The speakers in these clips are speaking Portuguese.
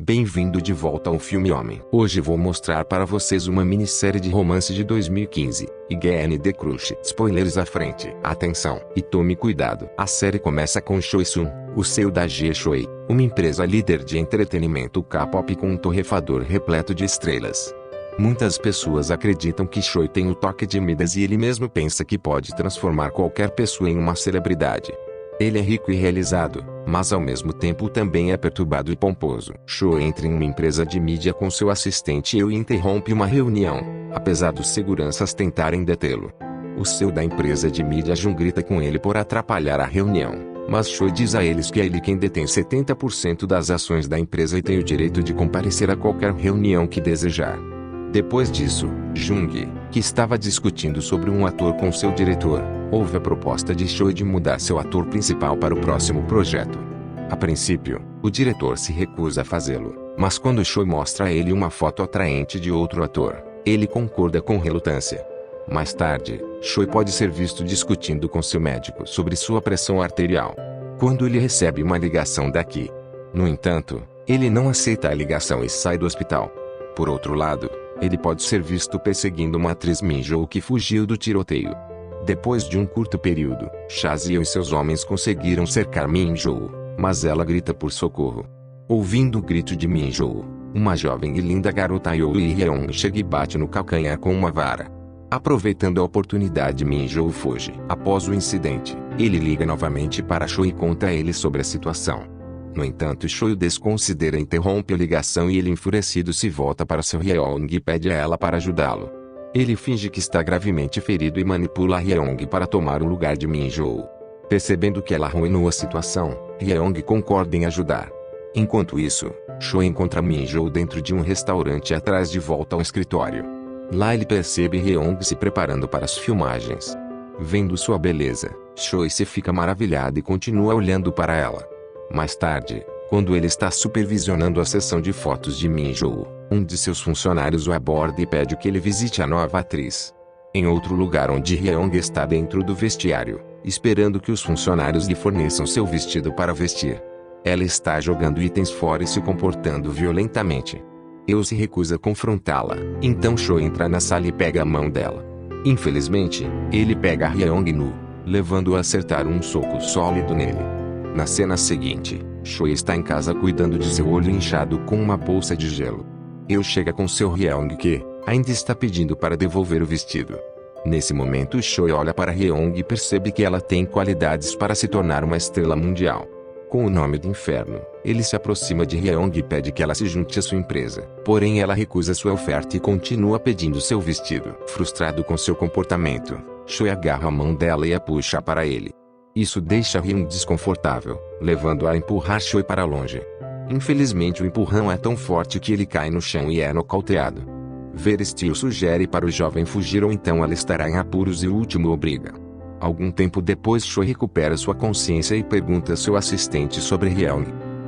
Bem-vindo de volta ao filme Homem. Hoje vou mostrar para vocês uma minissérie de romance de 2015, IGN Crush. Spoilers à frente. Atenção, e tome cuidado. A série começa com Choi Sun, o CEO da G-Shoei, uma empresa líder de entretenimento K-pop com um torrefador repleto de estrelas. Muitas pessoas acreditam que Choi tem o toque de Midas e ele mesmo pensa que pode transformar qualquer pessoa em uma celebridade. Ele é rico e realizado, mas ao mesmo tempo também é perturbado e pomposo. Choi entra em uma empresa de mídia com seu assistente e interrompe uma reunião, apesar dos seguranças tentarem detê-lo. O CEO da empresa de mídia Jun grita com ele por atrapalhar a reunião, mas Choi diz a eles que é ele quem detém 70% das ações da empresa e tem o direito de comparecer a qualquer reunião que desejar. Depois disso, Jung, que estava discutindo sobre um ator com seu diretor, ouve a proposta de Choi de mudar seu ator principal para o próximo projeto. A princípio, o diretor se recusa a fazê-lo, mas quando Choi mostra a ele uma foto atraente de outro ator, ele concorda com relutância. Mais tarde, Choi pode ser visto discutindo com seu médico sobre sua pressão arterial, quando ele recebe uma ligação daqui. No entanto, ele não aceita a ligação e sai do hospital. Por outro lado, ele pode ser visto perseguindo uma atriz Minjoo que fugiu do tiroteio. Depois de um curto período, Shazia e seus homens conseguiram cercar Minjoo, mas ela grita por socorro. Ouvindo o grito de Minjoo, uma jovem e linda garota Yoo Hyun chega e bate no calcanhar com uma vara. Aproveitando a oportunidade, Minjoo foge. Após o incidente, ele liga novamente para Choi e conta ele sobre a situação. No entanto, Choi o desconsidera, interrompe a ligação e ele, enfurecido, se volta para seu Hyung e pede a ela para ajudá-lo. Ele finge que está gravemente ferido e manipula Hyung para tomar o lugar de Minjoo. Percebendo que ela arruinou a situação, Hyung concorda em ajudar. Enquanto isso, Choi encontra Minjoo dentro de um restaurante e atrás de volta ao escritório. Lá ele percebe Hyung se preparando para as filmagens. Vendo sua beleza, Choi se fica maravilhado e continua olhando para ela. Mais tarde, quando ele está supervisionando a sessão de fotos de Minjoo, um de seus funcionários o aborda e pede que ele visite a nova atriz. Em outro lugar onde Hyung está dentro do vestiário, esperando que os funcionários lhe forneçam seu vestido para vestir. Ela está jogando itens fora e se comportando violentamente. Eu se recusa a confrontá-la, então Choi entra na sala e pega a mão dela. Infelizmente, ele pega Hyung nu, levando-a a acertar um soco sólido nele. Na cena seguinte, Choi está em casa cuidando de seu olho inchado com uma bolsa de gelo. Eu chega com seu Hyung que ainda está pedindo para devolver o vestido. Nesse momento, Choi olha para Hyung e percebe que ela tem qualidades para se tornar uma estrela mundial. Com o nome de Inferno, ele se aproxima de Hyung e pede que ela se junte à sua empresa. Porém, ela recusa sua oferta e continua pedindo seu vestido. Frustrado com seu comportamento, Choi agarra a mão dela e a puxa para ele. Isso deixa Hyun desconfortável, levando-a a empurrar Choi para longe. Infelizmente, o empurrão é tão forte que ele cai no chão e é nocauteado. Verestio sugere para o jovem fugir ou então ela estará em apuros e o último obriga. Algum tempo depois, Choi recupera sua consciência e pergunta a seu assistente sobre Hyung.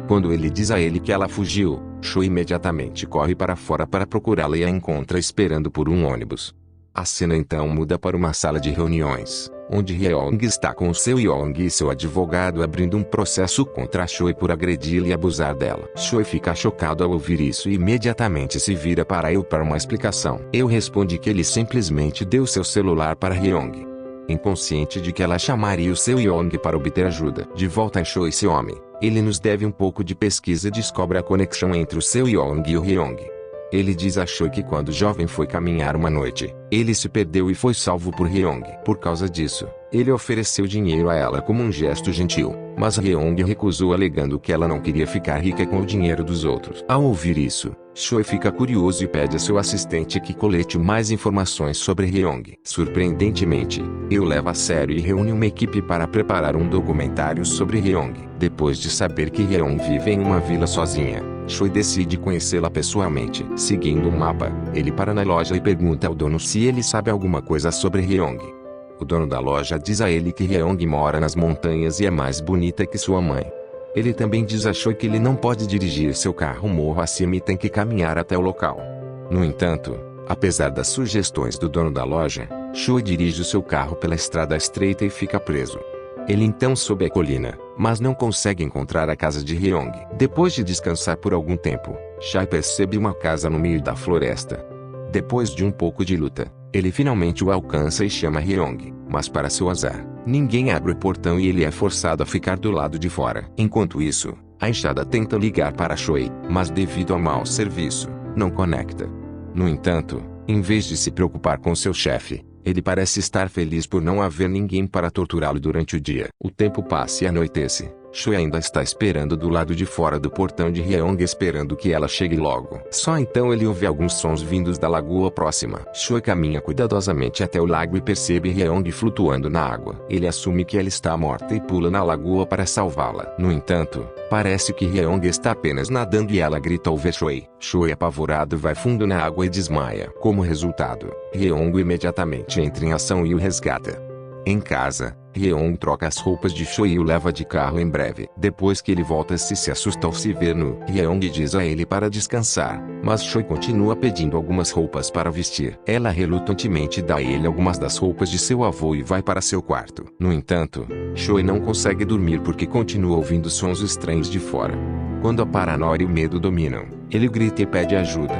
Quando ele diz a ele que ela fugiu, Choi imediatamente corre para fora para procurá-la e a encontra esperando por um ônibus. A cena então muda para uma sala de reuniões, onde Hyung está com seu Young e seu advogado abrindo um processo contra Choi por agredi-la e abusar dela. Choi fica chocado ao ouvir isso e imediatamente se vira para Eu para uma explicação. Eu responde que ele simplesmente deu seu celular para Hyung, inconsciente de que ela chamaria o seu Young para obter ajuda. De volta em Choi, seu homem, ele nos deve um pouco de pesquisa e descobre a conexão entre o seu Young e o Hyung. Ele diz a Choi que quando jovem foi caminhar uma noite, ele se perdeu e foi salvo por Hyung. Por causa disso, ele ofereceu dinheiro a ela como um gesto gentil, mas Hyung recusou alegando que ela não queria ficar rica com o dinheiro dos outros. Ao ouvir isso, Choi fica curioso e pede a seu assistente que colete mais informações sobre Hyung. Surpreendentemente, Eu leva a sério e reúne uma equipe para preparar um documentário sobre Hyung. Depois de saber que Hyung vive em uma vila sozinha, Choi decide conhecê-la pessoalmente. Seguindo um mapa, ele para na loja e pergunta ao dono se ele sabe alguma coisa sobre Hyung. O dono da loja diz a ele que Hyung mora nas montanhas e é mais bonita que sua mãe. Ele também diz a Choi que ele não pode dirigir seu carro morro acima e tem que caminhar até o local. No entanto, apesar das sugestões do dono da loja, Choi dirige o seu carro pela estrada estreita e fica preso. Ele então sobe a colina, mas não consegue encontrar a casa de Hyung. Depois de descansar por algum tempo, Choi percebe uma casa no meio da floresta. Depois de um pouco de luta, ele finalmente o alcança e chama Hyung, mas para seu azar, ninguém abre o portão e ele é forçado a ficar do lado de fora. Enquanto isso, a enxada tenta ligar para Choi, mas devido ao mau serviço, não conecta. No entanto, em vez de se preocupar com seu chefe, ele parece estar feliz por não haver ninguém para torturá-lo durante o dia. O tempo passa e anoitece. Choi ainda está esperando do lado de fora do portão de Hyung, esperando que ela chegue logo. Só então ele ouve alguns sons vindos da lagoa próxima. Choi caminha cuidadosamente até o lago e percebe Hyung flutuando na água. Ele assume que ela está morta e pula na lagoa para salvá-la. No entanto, parece que Hyung está apenas nadando e ela grita ao ver Choi. Choi, apavorado, vai fundo na água e desmaia. Como resultado, Hyung imediatamente entra em ação e o resgata. Em casa, Hyung troca as roupas de Choi e o leva de carro em breve. Depois que ele volta, se assusta ao se ver nu. Hyung diz a ele para descansar, mas Choi continua pedindo algumas roupas para vestir. Ela relutantemente dá a ele algumas das roupas de seu avô e vai para seu quarto. No entanto, Choi não consegue dormir porque continua ouvindo sons estranhos de fora. Quando a paranoia e o medo dominam, ele grita e pede ajuda.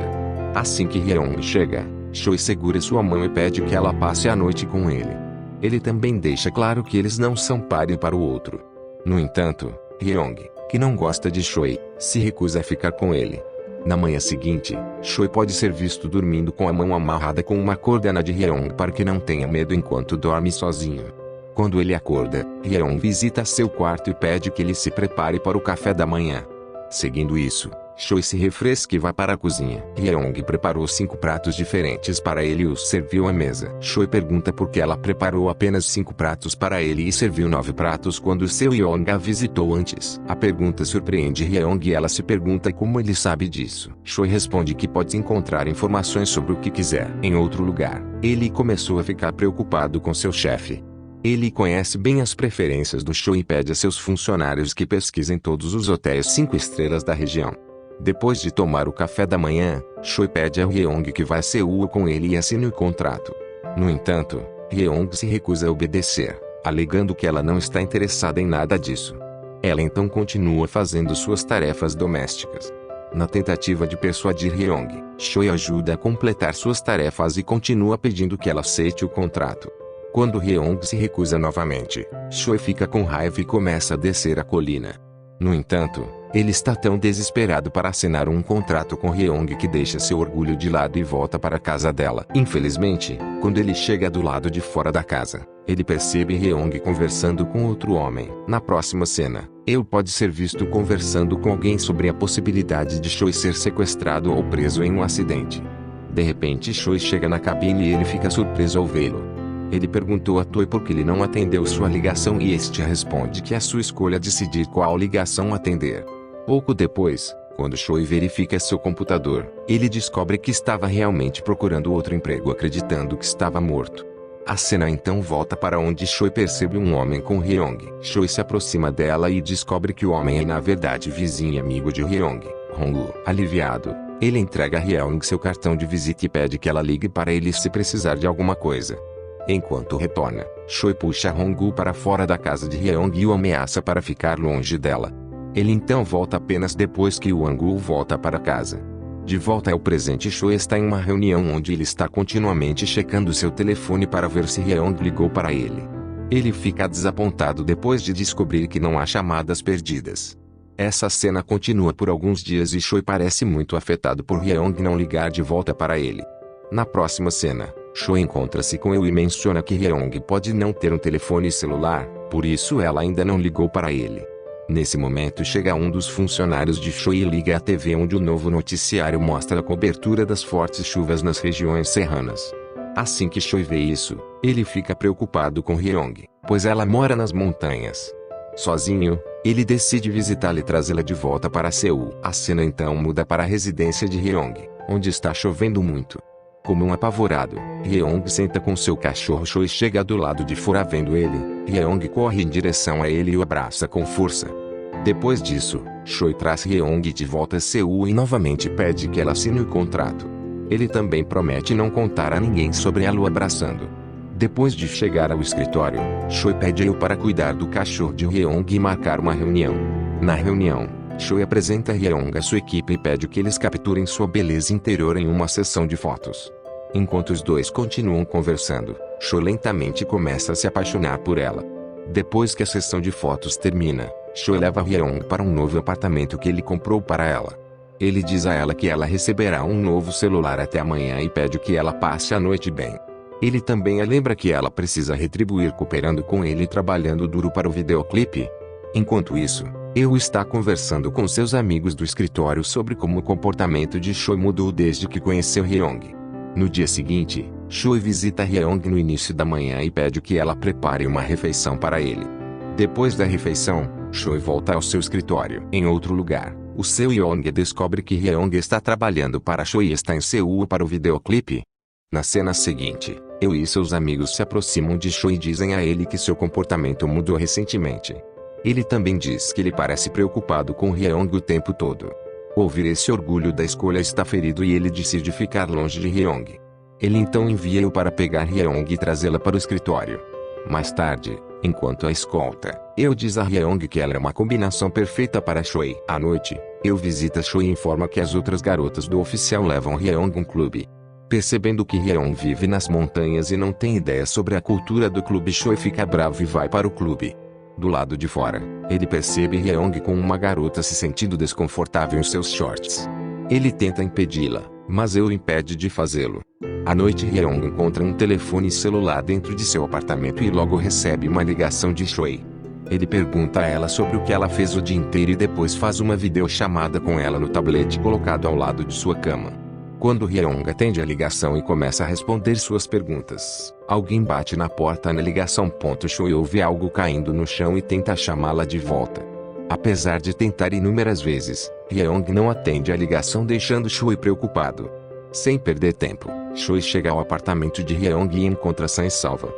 Assim que Hyung chega, Choi segura sua mão e pede que ela passe a noite com ele. Ele também deixa claro que eles não são páreo para o outro. No entanto, Hyung, que não gosta de Choi, se recusa a ficar com ele. Na manhã seguinte, Choi pode ser visto dormindo com a mão amarrada com uma corda na de Hyung para que não tenha medo enquanto dorme sozinho. Quando ele acorda, Hyung visita seu quarto e pede que ele se prepare para o café da manhã. Seguindo isso, Choi se refresca e vai para a cozinha. Hyung preparou 5 pratos diferentes para ele e os serviu à mesa. Choi pergunta por que ela preparou apenas 5 pratos para ele e serviu 9 pratos quando seu Hyung a visitou antes. A pergunta surpreende Hyung e ela se pergunta como ele sabe disso. Choi responde que pode encontrar informações sobre o que quiser. Em outro lugar, ele começou a ficar preocupado com seu chefe. Ele conhece bem as preferências do Choi e pede a seus funcionários que pesquisem todos os hotéis 5 estrelas da região. Depois de tomar o café da manhã, Choi pede a Hyung que vá a Seul com ele e assine o contrato. No entanto, Hyung se recusa a obedecer, alegando que ela não está interessada em nada disso. Ela então continua fazendo suas tarefas domésticas. Na tentativa de persuadir Hyung, Choi ajuda a completar suas tarefas e continua pedindo que ela aceite o contrato. Quando Hyung se recusa novamente, Choi fica com raiva e começa a descer a colina. No entanto, ele está tão desesperado para assinar um contrato com Hyung que deixa seu orgulho de lado e volta para a casa dela. Infelizmente, quando ele chega do lado de fora da casa, ele percebe Hyung conversando com outro homem. Na próxima cena, ele pode ser visto conversando com alguém sobre a possibilidade de Choi ser sequestrado ou preso em um acidente. De repente, Choi chega na cabine e ele fica surpreso ao vê-lo. Ele perguntou a Choi por que ele não atendeu sua ligação e este responde que é sua escolha decidir qual ligação atender. Pouco depois, quando Choi verifica seu computador, ele descobre que estava realmente procurando outro emprego acreditando que estava morto. A cena então volta para onde Choi percebe um homem com Hyung. Choi se aproxima dela e descobre que o homem é na verdade vizinho e amigo de Hyung, Hong-woo. Aliviado, ele entrega a Hyung seu cartão de visita e pede que ela ligue para ele se precisar de alguma coisa. Enquanto retorna, Choi puxa Hong-woo para fora da casa de Hyung e o ameaça para ficar longe dela. Ele então volta apenas depois que o Hong-woo volta para casa. De volta ao presente, Choi está em uma reunião onde ele está continuamente checando seu telefone para ver se Hyung ligou para ele. Ele fica desapontado depois de descobrir que não há chamadas perdidas. Essa cena continua por alguns dias e Choi parece muito afetado por Hyung não ligar de volta para ele. Na próxima cena, Choi encontra-se com ele e menciona que Hyung pode não ter um telefone celular, por isso ela ainda não ligou para ele. Nesse momento chega um dos funcionários de Choi e liga à TV onde o novo noticiário mostra a cobertura das fortes chuvas nas regiões serranas. Assim que Choi vê isso, ele fica preocupado com Hyung, pois ela mora nas montanhas. Sozinho, ele decide visitá-la e trazê-la de volta para Seul. A cena então muda para a residência de Hyung, onde está chovendo muito. Como um apavorado, Hyung senta com seu cachorro. Choi chega do lado de fora vendo ele. Hyung corre em direção a ele e o abraça com força. Depois disso, Choi traz Hyung de volta a Seul e novamente pede que ela assine o contrato. Ele também promete não contar a ninguém sobre ela o abraçando. Depois de chegar ao escritório, Choi pede a Eu para cuidar do cachorro de Hyeong e marcar uma reunião. Na reunião, Choi apresenta a Hyeong à sua equipe e pede que eles capturem sua beleza interior em uma sessão de fotos. Enquanto os dois continuam conversando, Choi lentamente começa a se apaixonar por ela. Depois que a sessão de fotos termina, Choi leva Hyeong para um novo apartamento que ele comprou para ela. Ele diz a ela que ela receberá um novo celular até amanhã e pede que ela passe a noite bem. Ele também a lembra que ela precisa retribuir cooperando com ele e trabalhando duro para o videoclipe. Enquanto isso, Eu está conversando com seus amigos do escritório sobre como o comportamento de Choi mudou desde que conheceu Hyeong. No dia seguinte, Choi visita Hyeong no início da manhã e pede que ela prepare uma refeição para ele. Depois da refeição, Choi volta ao seu escritório. Em outro lugar, o seu Hyeong descobre que Hyeong está trabalhando para Choi e está em Seul para o videoclipe. Na cena seguinte, Eu e seus amigos se aproximam de Choi e dizem a ele que seu comportamento mudou recentemente. Ele também diz que ele parece preocupado com Hyeong o tempo todo. Ouvir esse orgulho da escolha está ferido e ele decide ficar longe de Hyeong. Ele então envia Eu para pegar Hyeong e trazê-la para o escritório. Mais tarde, enquanto a escolta, Eu diz a Hyeong que ela é uma combinação perfeita para Choi. À noite, Eu visita Choi e informa que as outras garotas do oficial levam Hyeong a um clube. Percebendo que Hyeong vive nas montanhas e não tem ideia sobre a cultura do clube, Choi fica bravo e vai para o clube. Do lado de fora, ele percebe Hyeong com uma garota se sentindo desconfortável em seus shorts. Ele tenta impedi-la, mas Eu impede de fazê-lo. À noite, Hyeong encontra um telefone celular dentro de seu apartamento e logo recebe uma ligação de Choi. Ele pergunta a ela sobre o que ela fez o dia inteiro e depois faz uma videochamada com ela no tablete colocado ao lado de sua cama. Quando Hyeong atende a ligação e começa a responder suas perguntas, alguém bate na porta na ligação. Choi ouve algo caindo no chão e tenta chamá-la de volta. Apesar de tentar inúmeras vezes, Hyeong não atende a ligação, deixando Choi preocupado. Sem perder tempo, Choi chega ao apartamento de Hyeong e encontra sã e salva.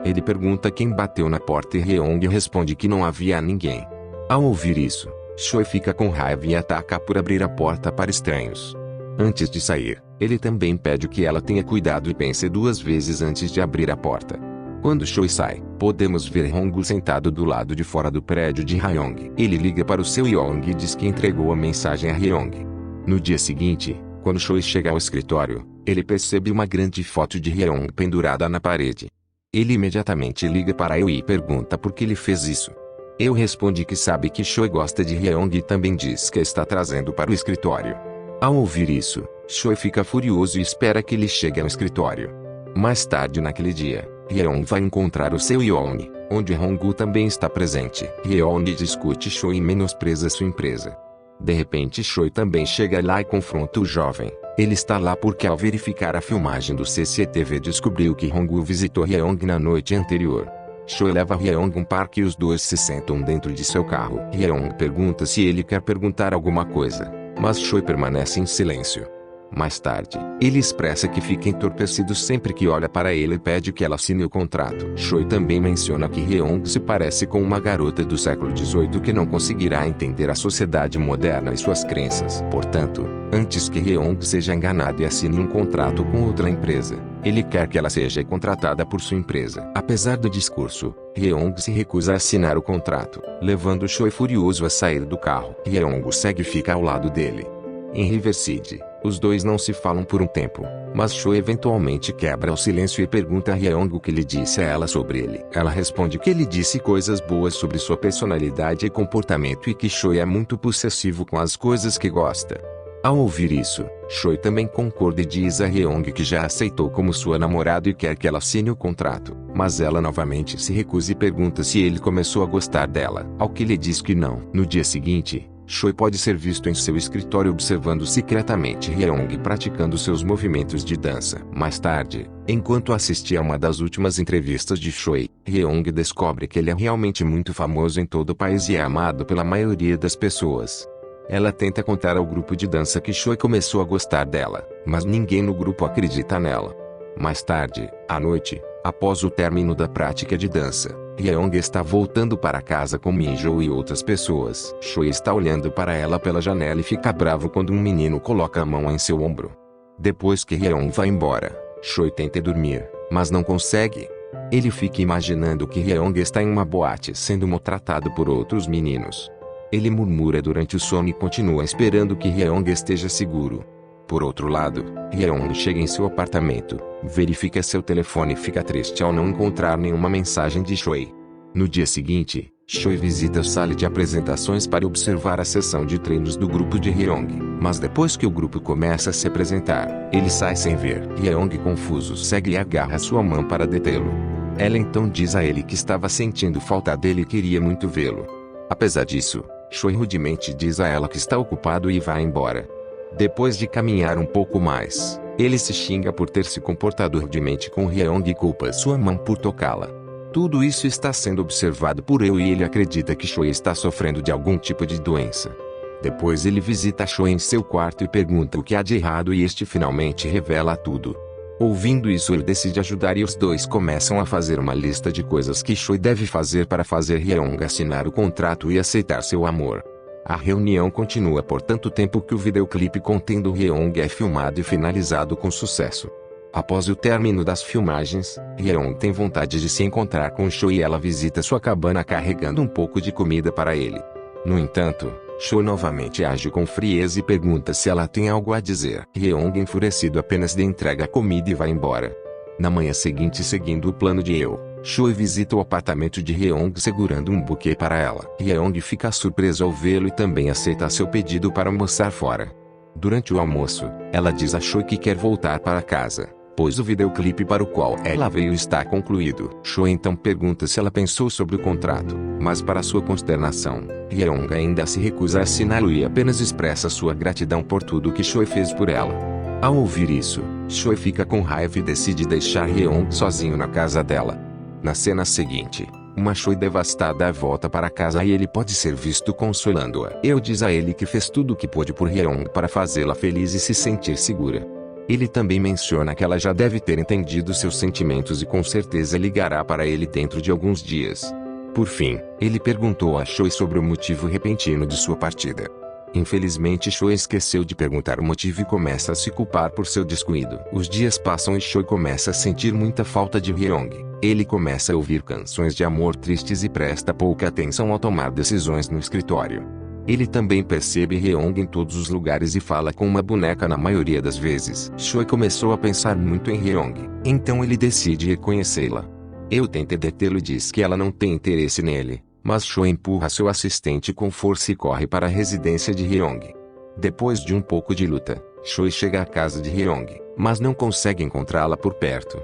Ele pergunta quem bateu na porta e Hyeong responde que não havia ninguém. Ao ouvir isso, Choi fica com raiva e ataca por abrir a porta para estranhos. Antes de sair, ele também pede que ela tenha cuidado e pense duas vezes antes de abrir a porta. Quando Choi sai, podemos ver Hong sentado do lado de fora do prédio de Hyeong. Ele liga para o seu Hyeong e diz que entregou a mensagem a Hyeong. No dia seguinte, quando Choi chega ao escritório, ele percebe uma grande foto de Hyeong pendurada na parede. Ele imediatamente liga para Eu e pergunta por que ele fez isso. Eu responde que sabe que Choi gosta de Hyeong e também diz que a está trazendo para o escritório. Ao ouvir isso, Choi fica furioso e espera que ele chegue ao escritório. Mais tarde naquele dia, Hyeong vai encontrar o seu Yeon, onde Hong também está presente. Yeon discute Choi e menospreza sua empresa. De repente Choi também chega lá e confronta o jovem. Ele está lá porque ao verificar a filmagem do CCTV descobriu que Hong visitou Hyeong na noite anterior. Choi leva Hyeong a um parque e os dois se sentam dentro de seu carro. Hyeong pergunta se ele quer perguntar alguma coisa, mas Choi permanece em silêncio. Mais tarde, ele expressa que fica entorpecido sempre que olha para ele e pede que ela assine o contrato. Choi também menciona que Hyeong se parece com uma garota do século XVIII que não conseguirá entender a sociedade moderna e suas crenças. Portanto, antes que Hyeong seja enganado e assine um contrato com outra empresa, ele quer que ela seja contratada por sua empresa. Apesar do discurso, Hyeong se recusa a assinar o contrato, levando Choi furioso a sair do carro. Hyeong segue e fica ao lado dele. Em Riverside, os dois não se falam por um tempo, mas Choi eventualmente quebra o silêncio e pergunta a Hyeong o que ele disse a ela sobre ele. Ela responde que ele disse coisas boas sobre sua personalidade e comportamento e que Choi é muito possessivo com as coisas que gosta. Ao ouvir isso, Choi também concorda e diz a Hyeong que já aceitou como sua namorada e quer que ela assine o contrato, mas ela novamente se recusa e pergunta se ele começou a gostar dela, ao que ele diz que não. No dia seguinte, Choi pode ser visto em seu escritório observando secretamente Hyeong praticando seus movimentos de dança. Mais tarde, enquanto assistia a uma das últimas entrevistas de Choi, Hyeong descobre que ele é realmente muito famoso em todo o país e é amado pela maioria das pessoas. Ela tenta contar ao grupo de dança que Choi começou a gostar dela, mas ninguém no grupo acredita nela. Mais tarde, à noite, após o término da prática de dança, Hyeong está voltando para casa com Minjo e outras pessoas. Choi está olhando para ela pela janela e fica bravo quando um menino coloca a mão em seu ombro. Depois que Hyeong vai embora, Choi tenta dormir, mas não consegue. Ele fica imaginando que Hyeong está em uma boate sendo maltratado por outros meninos. Ele murmura durante o sono e continua esperando que Hyeong esteja seguro. Por outro lado, Hyeong chega em seu apartamento, verifica seu telefone e fica triste ao não encontrar nenhuma mensagem de Choi. No dia seguinte, Choi visita a sala de apresentações para observar a sessão de treinos do grupo de Hyeong, mas depois que o grupo começa a se apresentar, ele sai sem ver. Hyeong, confuso, segue e agarra sua mão para detê-lo. Ela então diz a ele que estava sentindo falta dele e queria muito vê-lo. Apesar disso, Choi rudemente diz a ela que está ocupado e vai embora. Depois de caminhar um pouco mais, ele se xinga por ter se comportado rudemente com Hyeong e culpa sua mão por tocá-la. Tudo isso está sendo observado por eu e ele acredita que Choi está sofrendo de algum tipo de doença. Depois ele visita Choi em seu quarto e pergunta o que há de errado e este finalmente revela tudo. Ouvindo isso, ele decide ajudar e os dois começam a fazer uma lista de coisas que Choi deve fazer para fazer Hyeong assinar o contrato e aceitar seu amor. A reunião continua por tanto tempo que o videoclipe contendo Hyeong é filmado e finalizado com sucesso. Após o término das filmagens, Hyeong tem vontade de se encontrar com Choi e ela visita sua cabana carregando um pouco de comida para ele. No entanto, Choi novamente age com frieza e pergunta se ela tem algo a dizer. Hyeong, enfurecido, apenas lhe entrega a comida e vai embora. Na manhã seguinte, seguindo o plano de Choi visita o apartamento de Hyeong segurando um buquê para ela. Hyeong fica surpreso ao vê-lo e também aceita seu pedido para almoçar fora. Durante o almoço, ela diz a Choi que quer voltar para casa, pois o videoclipe para o qual ela veio está concluído. Choi então pergunta se ela pensou sobre o contrato, mas para sua consternação, Hyeong ainda se recusa a assiná-lo e apenas expressa sua gratidão por tudo que Choi fez por ela. Ao ouvir isso, Choi fica com raiva e decide deixar Hyeong sozinho na casa dela. Na cena seguinte, uma Choi devastada volta para casa e ele pode ser visto consolando-a. Eu diz a ele que fez tudo o que pôde por Hyeong para fazê-la feliz e se sentir segura. Ele também menciona que ela já deve ter entendido seus sentimentos e com certeza ligará para ele dentro de alguns dias. Por fim, ele perguntou a Choi sobre o motivo repentino de sua partida. Infelizmente, Choi esqueceu de perguntar o motivo e começa a se culpar por seu descuido. Os dias passam e Choi começa a sentir muita falta de Hyeong. Ele começa a ouvir canções de amor tristes e presta pouca atenção ao tomar decisões no escritório. Ele também percebe Hyeong em todos os lugares e fala com uma boneca na maioria das vezes. Choi começou a pensar muito em Hyeong, então ele decide reconhecê-la. Eu tenta detê-lo e diz que ela não tem interesse nele, mas Choi empurra seu assistente com força e corre para a residência de Hyeong. Depois de um pouco de luta, Choi chega à casa de Hyeong, mas não consegue encontrá-la por perto.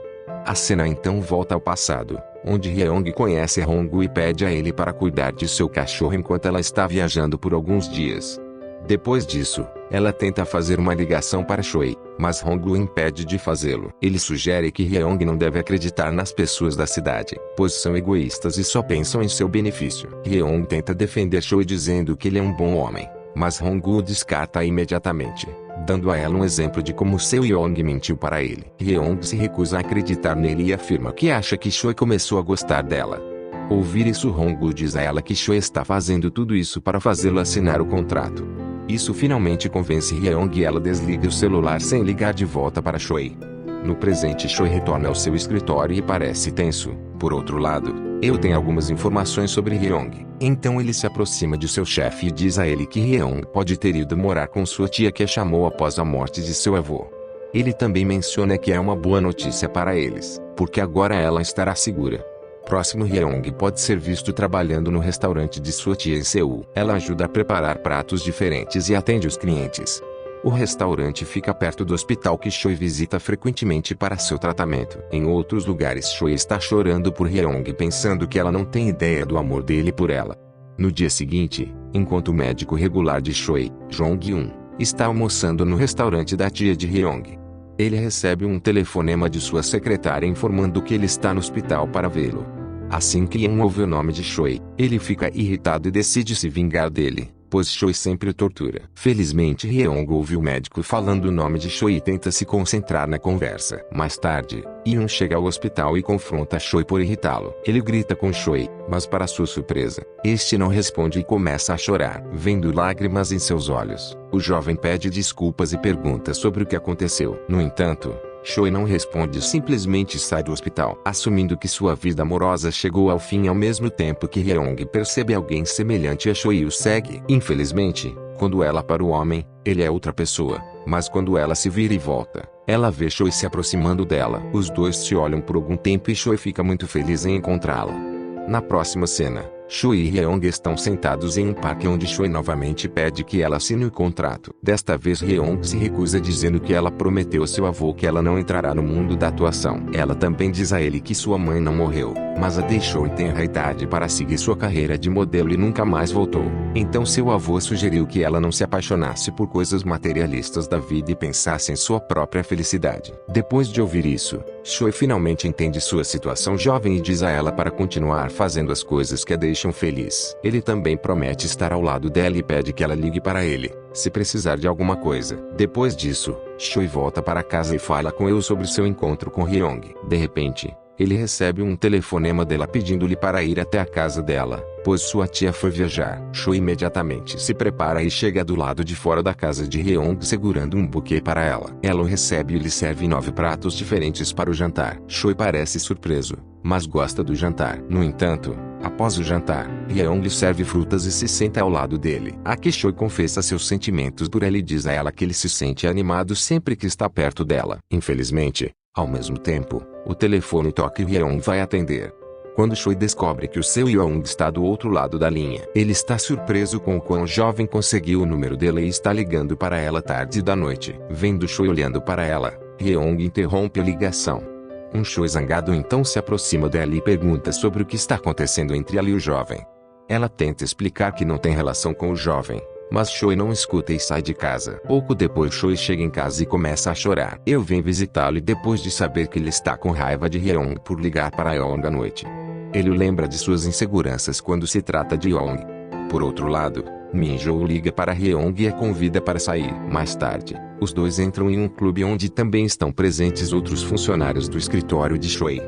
A cena então volta ao passado, onde Hyeong conhece Hongwoo e pede a ele para cuidar de seu cachorro enquanto ela está viajando por alguns dias. Depois disso, ela tenta fazer uma ligação para Choi, mas Hongwoo impede de fazê-lo. Ele sugere que Hyeong não deve acreditar nas pessoas da cidade, pois são egoístas e só pensam em seu benefício. Hyeong tenta defender Choi dizendo que ele é um bom homem, mas Hongwoo descarta imediatamente, dando a ela um exemplo de como seu Hyeong mentiu para ele. Hyeong se recusa a acreditar nele e afirma que acha que Choi começou a gostar dela. Ouvir isso, Hongwoo diz a ela que Choi está fazendo tudo isso para fazê-lo assinar o contrato. Isso finalmente convence Hyeong e ela desliga o celular sem ligar de volta para Choi. No presente, Choi retorna ao seu escritório e parece tenso. Por outro lado, eu tenho algumas informações sobre Hyeong. Então ele se aproxima de seu chefe e diz a ele que Hyeong pode ter ido morar com sua tia que a chamou após a morte de seu avô. Ele também menciona que é uma boa notícia para eles, porque agora ela estará segura. Próximo, Hyeong pode ser visto trabalhando no restaurante de sua tia em Seul. Ela ajuda a preparar pratos diferentes e atende os clientes. O restaurante fica perto do hospital que Choi visita frequentemente para seu tratamento. Em outros lugares, Choi está chorando por Hyeong pensando que ela não tem ideia do amor dele por ela. No dia seguinte, enquanto o médico regular de Choi, Jong-un, está almoçando no restaurante da tia de Hyeong, ele recebe um telefonema de sua secretária informando que ele está no hospital para vê-lo. Assim que Yeon ouve o nome de Choi, ele fica irritado e decide se vingar dele, pois Choi sempre o tortura. Felizmente, Hyeong ouve o médico falando o nome de Choi e tenta se concentrar na conversa. Mais tarde, Yeon chega ao hospital e confronta Choi por irritá-lo. Ele grita com Choi, mas para sua surpresa, este não responde e começa a chorar. Vendo lágrimas em seus olhos, o jovem pede desculpas e pergunta sobre o que aconteceu. No entanto, Choi não responde e simplesmente sai do hospital, assumindo que sua vida amorosa chegou ao fim ao mesmo tempo que Hyeong percebe alguém semelhante a Choi e o segue. Infelizmente, quando ela para o homem, ele é outra pessoa, mas quando ela se vira e volta, ela vê Choi se aproximando dela. Os dois se olham por algum tempo e Choi fica muito feliz em encontrá-la. Na próxima cena, Choi e Hyeong estão sentados em um parque onde Choi novamente pede que ela assine o contrato. Desta vez Hyeong se recusa dizendo que ela prometeu a seu avô que ela não entrará no mundo da atuação. Ela também diz a ele que sua mãe não morreu, mas a deixou em tenra idade para seguir sua carreira de modelo e nunca mais voltou. Então seu avô sugeriu que ela não se apaixonasse por coisas materialistas da vida e pensasse em sua própria felicidade. Depois de ouvir isso, Choi finalmente entende sua situação jovem e diz a ela para continuar fazendo as coisas que a deixam feliz. Ele também promete estar ao lado dela e pede que ela ligue para ele, se precisar de alguma coisa. Depois disso, Choi volta para casa e fala com Eu sobre seu encontro com Hyeong. De repente, ele recebe um telefonema dela pedindo-lhe para ir até a casa dela, pois sua tia foi viajar. Choi imediatamente se prepara e chega do lado de fora da casa de Hyeong segurando um buquê para ela. Ela o recebe e lhe serve 9 pratos diferentes para o jantar. Choi parece surpreso, mas gosta do jantar. No entanto, após o jantar, Hyeong lhe serve frutas e se senta ao lado dele. Aqui Choi confessa seus sentimentos por ela e diz a ela que ele se sente animado sempre que está perto dela. Infelizmente, ao mesmo tempo, o telefone toca e Hyeong vai atender. Quando Choi descobre que o seu Hyeong está do outro lado da linha, ele está surpreso com o quão jovem conseguiu o número dela e está ligando para ela tarde da noite. Vendo Choi olhando para ela, Hyeong interrompe a ligação. Choi zangado então se aproxima dela e pergunta sobre o que está acontecendo entre ela e o jovem. Ela tenta explicar que não tem relação com o jovem, mas Choi não escuta e sai de casa. Pouco depois Choi chega em casa e começa a chorar. Eu venho visitá-lo e depois de saber que ele está com raiva de Hyeong por ligar para Hyeong à noite. Ele o lembra de suas inseguranças quando se trata de Hyeong. Por outro lado, Min-joo liga para Hyeong e a convida para sair. Mais tarde, os dois entram em um clube onde também estão presentes outros funcionários do escritório de Choi.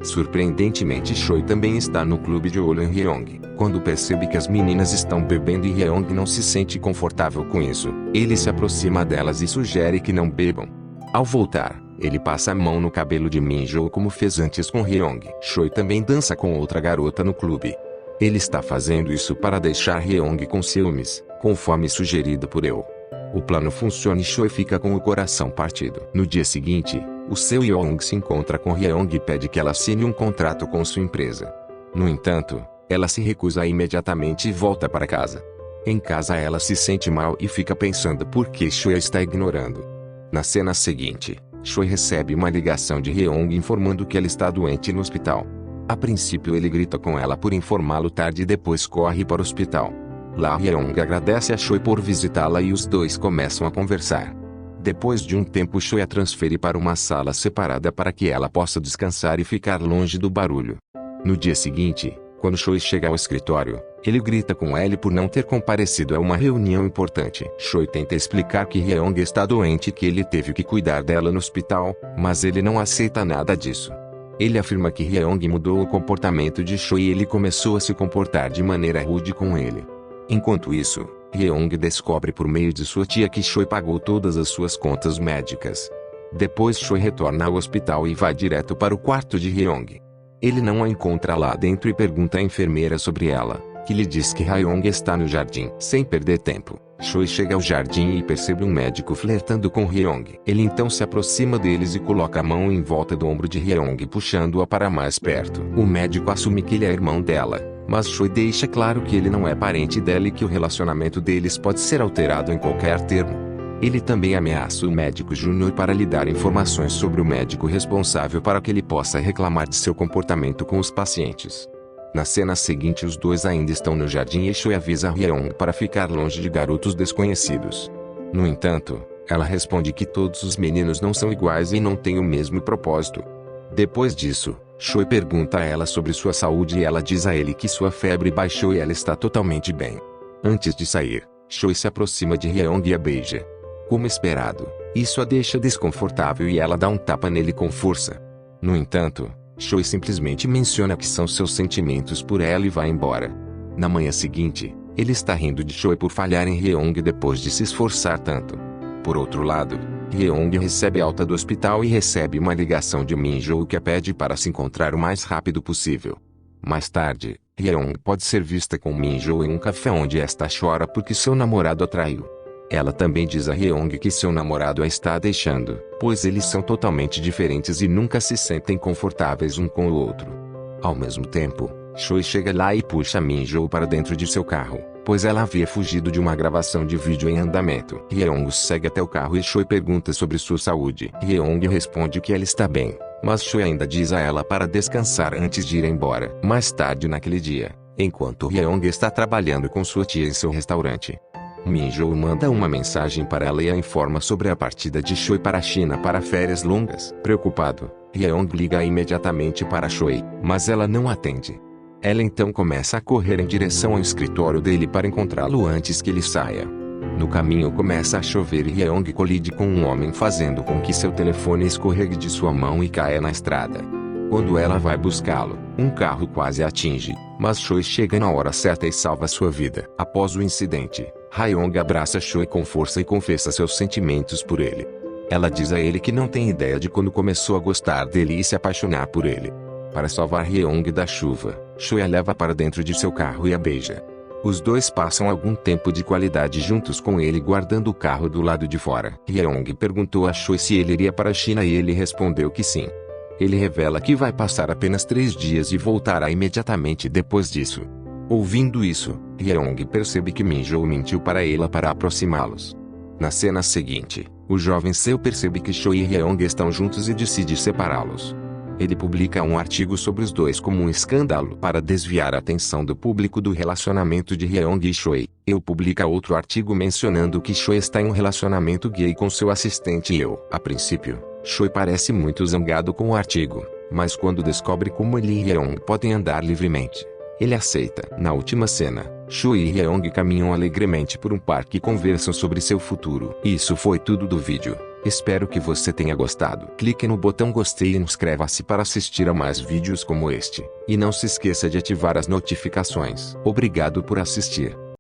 Surpreendentemente Choi também está no clube de olho em Hyeong. Quando percebe que as meninas estão bebendo e Hyeong não se sente confortável com isso, ele se aproxima delas e sugere que não bebam. Ao voltar, ele passa a mão no cabelo de Min-joo como fez antes com Hyeong. Choi também dança com outra garota no clube. Ele está fazendo isso para deixar Hyeong com ciúmes, conforme sugerido por Eu. O plano funciona e Choi fica com o coração partido. No dia seguinte, o seu Hyeong se encontra com Hyeong e pede que ela assine um contrato com sua empresa. No entanto, ela se recusa imediatamente e volta para casa. Em casa ela se sente mal e fica pensando por que Choi a está ignorando. Na cena seguinte, Choi recebe uma ligação de Hyeong informando que ela está doente no hospital. A princípio ele grita com ela por informá-lo tarde e depois corre para o hospital. Lá Hyeong agradece a Choi por visitá-la e os dois começam a conversar. Depois de um tempo Choi a transfere para uma sala separada para que ela possa descansar e ficar longe do barulho. No dia seguinte, quando Choi chega ao escritório, ele grita com ela por não ter comparecido a uma reunião importante. Choi tenta explicar que Hyeong está doente e que ele teve que cuidar dela no hospital, mas ele não aceita nada disso. Ele afirma que Hyeong mudou o comportamento de Choi e ele começou a se comportar de maneira rude com ele. Enquanto isso, Hyeong descobre por meio de sua tia que Choi pagou todas as suas contas médicas. Depois Choi retorna ao hospital e vai direto para o quarto de Hyeong. Ele não a encontra lá dentro e pergunta à enfermeira sobre ela, que lhe diz que Hyeong está no jardim. Sem perder tempo, Choi chega ao jardim e percebe um médico flertando com Hyeong. Ele então se aproxima deles e coloca a mão em volta do ombro de Hyeong puxando-a para mais perto. O médico assume que ele é irmão dela, mas Choi deixa claro que ele não é parente dela e que o relacionamento deles pode ser alterado em qualquer termo. Ele também ameaça o médico júnior para lhe dar informações sobre o médico responsável para que ele possa reclamar de seu comportamento com os pacientes. Na cena seguinte os dois ainda estão no jardim e Choi avisa Hyeong para ficar longe de garotos desconhecidos. No entanto, ela responde que todos os meninos não são iguais e não têm o mesmo propósito. Depois disso, Choi pergunta a ela sobre sua saúde e ela diz a ele que sua febre baixou e ela está totalmente bem. Antes de sair, Choi se aproxima de Hyeong e a beija. Como esperado, isso a deixa desconfortável e ela dá um tapa nele com força. No entanto, Choi simplesmente menciona que são seus sentimentos por ela e vai embora. Na manhã seguinte, ele está rindo de Choi por falhar em Hyeong depois de se esforçar tanto. Por outro lado, Hyeong recebe alta do hospital e recebe uma ligação de Min-joo que a pede para se encontrar o mais rápido possível. Mais tarde, Hyeong pode ser vista com Min-joo em um café onde esta chora porque seu namorado a traiu. Ela também diz a Hyeong que seu namorado a está deixando, pois eles são totalmente diferentes e nunca se sentem confortáveis um com o outro. Ao mesmo tempo, Choi chega lá e puxa Min-joo para dentro de seu carro, pois ela havia fugido de uma gravação de vídeo em andamento. Hyeong segue até o carro e Choi pergunta sobre sua saúde. Hyeong responde que ela está bem, mas Choi ainda diz a ela para descansar antes de ir embora. Mais tarde naquele dia, enquanto Hyeong está trabalhando com sua tia em seu restaurante, Min-joo manda uma mensagem para ela e a informa sobre a partida de Choi para a China para férias longas. Preocupado, Hyeong liga imediatamente para Choi, mas ela não atende. Ela então começa a correr em direção ao escritório dele para encontrá-lo antes que ele saia. No caminho começa a chover e Hyeong colide com um homem fazendo com que seu telefone escorregue de sua mão e caia na estrada. Quando ela vai buscá-lo, um carro quase a atinge, mas Choi chega na hora certa e salva sua vida. Após o incidente, Hyeong abraça Choi com força e confessa seus sentimentos por ele. Ela diz a ele que não tem ideia de quando começou a gostar dele e se apaixonar por ele. Para salvar Hyeong da chuva, Choi a leva para dentro de seu carro e a beija. Os dois passam algum tempo de qualidade juntos com ele guardando o carro do lado de fora. Hyeong perguntou a Choi se ele iria para a China e ele respondeu que sim. Ele revela que vai passar apenas 3 dias e voltará imediatamente depois disso. Ouvindo isso, Hyeong percebe que Min-joo mentiu para ela para aproximá-los. Na cena seguinte, o jovem Seo percebe que Choi e Hyeong estão juntos e decide separá-los. Ele publica um artigo sobre os dois como um escândalo para desviar a atenção do público do relacionamento de Hyeong e Choi. Ele publica outro artigo mencionando que Choi está em um relacionamento gay com seu assistente Eo. A princípio, Choi parece muito zangado com o artigo, mas quando descobre como ele e Hyeong podem andar livremente, ele aceita. Na última cena, Choi e Hyeong caminham alegremente por um parque e conversam sobre seu futuro. Isso foi tudo do vídeo. Espero que você tenha gostado. Clique no botão gostei e inscreva-se para assistir a mais vídeos como este. E não se esqueça de ativar as notificações. Obrigado por assistir.